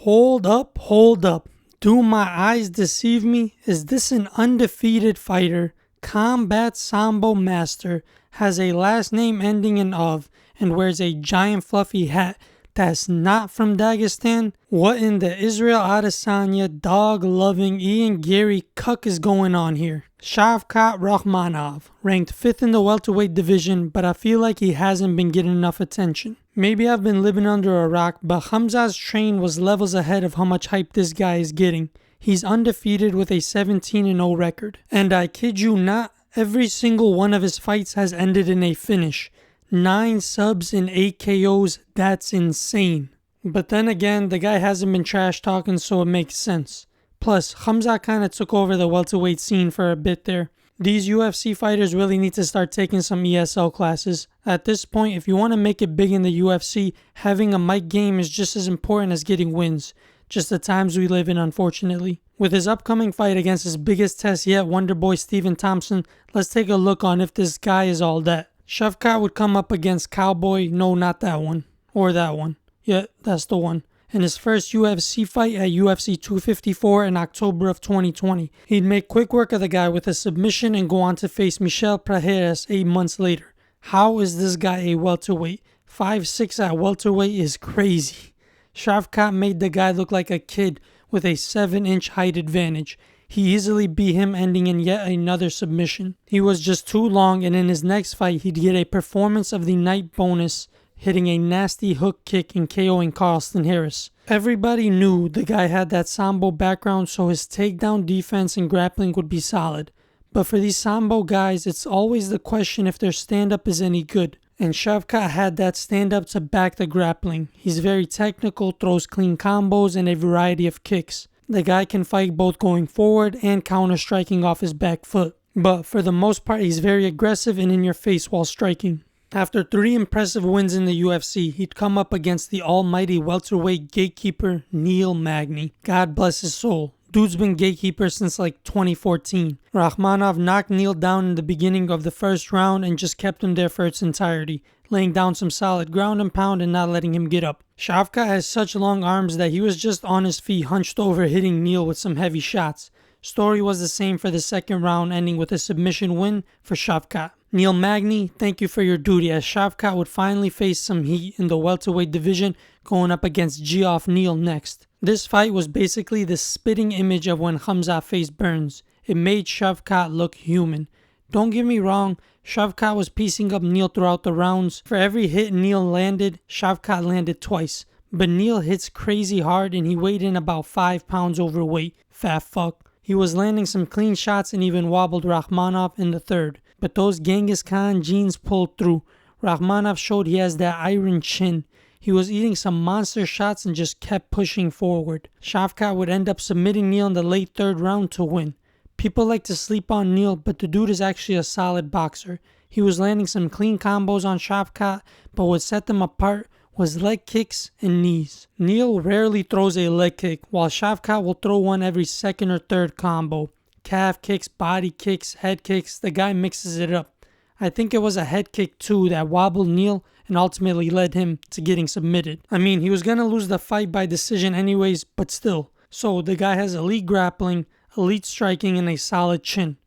Hold up, hold up. Do my eyes deceive me? Is this an undefeated fighter, combat sambo master, has a last name ending in "ov, and wears a giant fluffy hat that's not from Dagestan? What in the Israel Adesanya dog-loving Ian Gary cuck is going on here? Shavkat Rakhmonov, ranked 5th in the welterweight division, but I feel like he hasn't been getting enough attention. Maybe I've been living under a rock, but Khamzat's train was levels ahead of how much hype this guy is getting. He's undefeated with a 17-0 record. And I kid you not, every single one of his fights has ended in a finish. 9 subs and 8 KOs, that's insane. But then again, the guy hasn't been trash talking, so it makes sense. Plus, Khamzat kinda took over the welterweight scene for a bit there. These UFC fighters really need to start taking some ESL classes. At this point, if you want to make it big in the UFC, having a mic game is just as important as getting wins. Just the times we live in, unfortunately. With his upcoming fight against his biggest test yet, Wonderboy Stephen Thompson, let's take a look on if this guy is all that. Shavkat would come up against Cowboy, no, not that one. Or that one. Yeah, that's the one. In his first UFC fight at UFC 254 in October of 2020. He'd make quick work of the guy with a submission and go on to face Michel Prajeres 8 months later. How is this guy a welterweight? 5'6" at welterweight is crazy. Shavkat made the guy look like a kid with a 7-inch height advantage. He easily beat him, ending in yet another submission. He was just too long, and in his next fight he'd get a performance of the night bonus, hitting a nasty hook kick and KOing Carlston Harris. Everybody knew the guy had that sambo background, so his takedown defense and grappling would be solid. But for these sambo guys, it's always the question if their stand-up is any good. And Shavkat had that stand-up to back the grappling. He's very technical, throws clean combos and a variety of kicks. The guy can fight both going forward and counter-striking off his back foot. But for the most part, he's very aggressive and in your face while striking. After 3 impressive wins in the UFC, he'd come up against the almighty welterweight gatekeeper Neil Magny. God bless his soul. Dude's been gatekeeper since like 2014. Rakhmonov knocked Neil down in the beginning of the first round and just kept him there for its entirety, laying down some solid ground and pound and not letting him get up. Shavkat has such long arms that he was just on his feet hunched over hitting Neil with some heavy shots. Story was the same for the second round, ending with a submission win for Shavkat. Neil Magny, thank you for your duty, as Shavkat would finally face some heat in the welterweight division, going up against Geoff Neal next. This fight was basically the spitting image of when Khamzat faced Burns. It made Shavkat look human. Don't get me wrong, Shavkat was piecing up Neal throughout the rounds. For every hit Neal landed, Shavkat landed twice. But Neal hits crazy hard and he weighed in about 5 pounds overweight. Fat fuck. He was landing some clean shots and even wobbled Rakhmonov in the third. But those Genghis Khan genes pulled through. Rakhmonov showed he has that iron chin. He was eating some monster shots and just kept pushing forward. Shavkat would end up submitting Neal in the late third round to win. People like to sleep on Neal, but the dude is actually a solid boxer. He was landing some clean combos on Shavkat, but what set them apart was leg kicks and knees. Neal rarely throws a leg kick, while Shavkat will throw one every second or third combo. Calf kicks, body kicks, head kicks, the guy mixes it up. I think it was a head kick too that wobbled Neal and ultimately led him to getting submitted. I mean, he was going to lose the fight by decision anyways, but still. So the guy has elite grappling, elite striking, and a solid chin.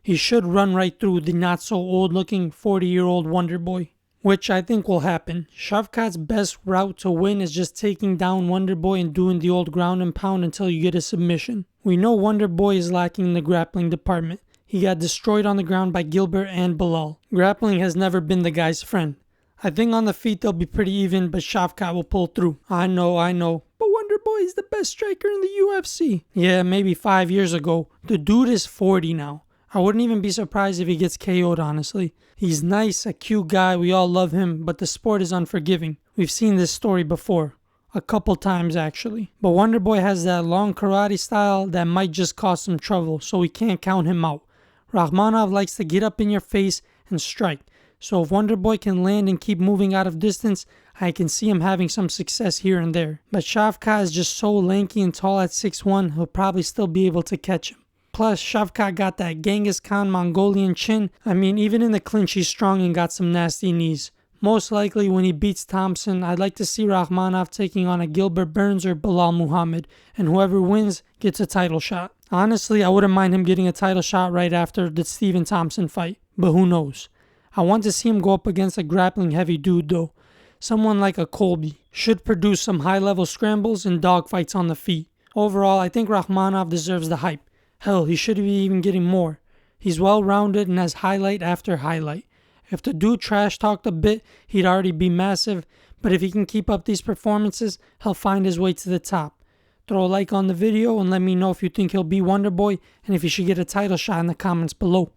He should run right through the not so old looking 40-year-old Wonderboy, which I think will happen. Shavkat's best route to win is just taking down Wonderboy and doing the old ground and pound until you get a submission. We know Wonderboy is lacking in the grappling department. He got destroyed on the ground by Gilbert and Bilal. Grappling has never been the guy's friend. I think on the feet they'll be pretty even, but Shavkat will pull through. I know. But Wonderboy is the best striker in the UFC. Yeah, maybe 5 years ago. The dude is 40 now. I wouldn't even be surprised if he gets KO'd, honestly. He's nice, a cute guy, we all love him, but the sport is unforgiving. We've seen this story before. A couple times actually. But Wonderboy has that long karate style that might just cause some trouble, so we can't count him out. Rakhmonov likes to get up in your face and strike. So if Wonderboy can land and keep moving out of distance, I can see him having some success here and there. But Shavkat is just so lanky and tall at 6'1", he'll probably still be able to catch him. Plus, Shavkat got that Genghis Khan Mongolian chin. I mean, even in the clinch, he's strong and got some nasty knees. Most likely when he beats Thompson, I'd like to see Rakhmonov taking on a Gilbert Burns or Bilal Muhammad, and whoever wins gets a title shot. Honestly, I wouldn't mind him getting a title shot right after the Stephen Thompson fight, but who knows. I want to see him go up against a grappling heavy dude though. Someone like a Colby. Should produce some high level scrambles and dogfights on the feet. Overall, I think Rakhmonov deserves the hype. Hell, he should be even getting more. He's well rounded and has highlight after highlight. If the dude trash talked a bit, he'd already be massive, but if he can keep up these performances, he'll find his way to the top. Throw a like on the video and let me know if you think he'll be Wonderboy and if he should get a title shot in the comments below.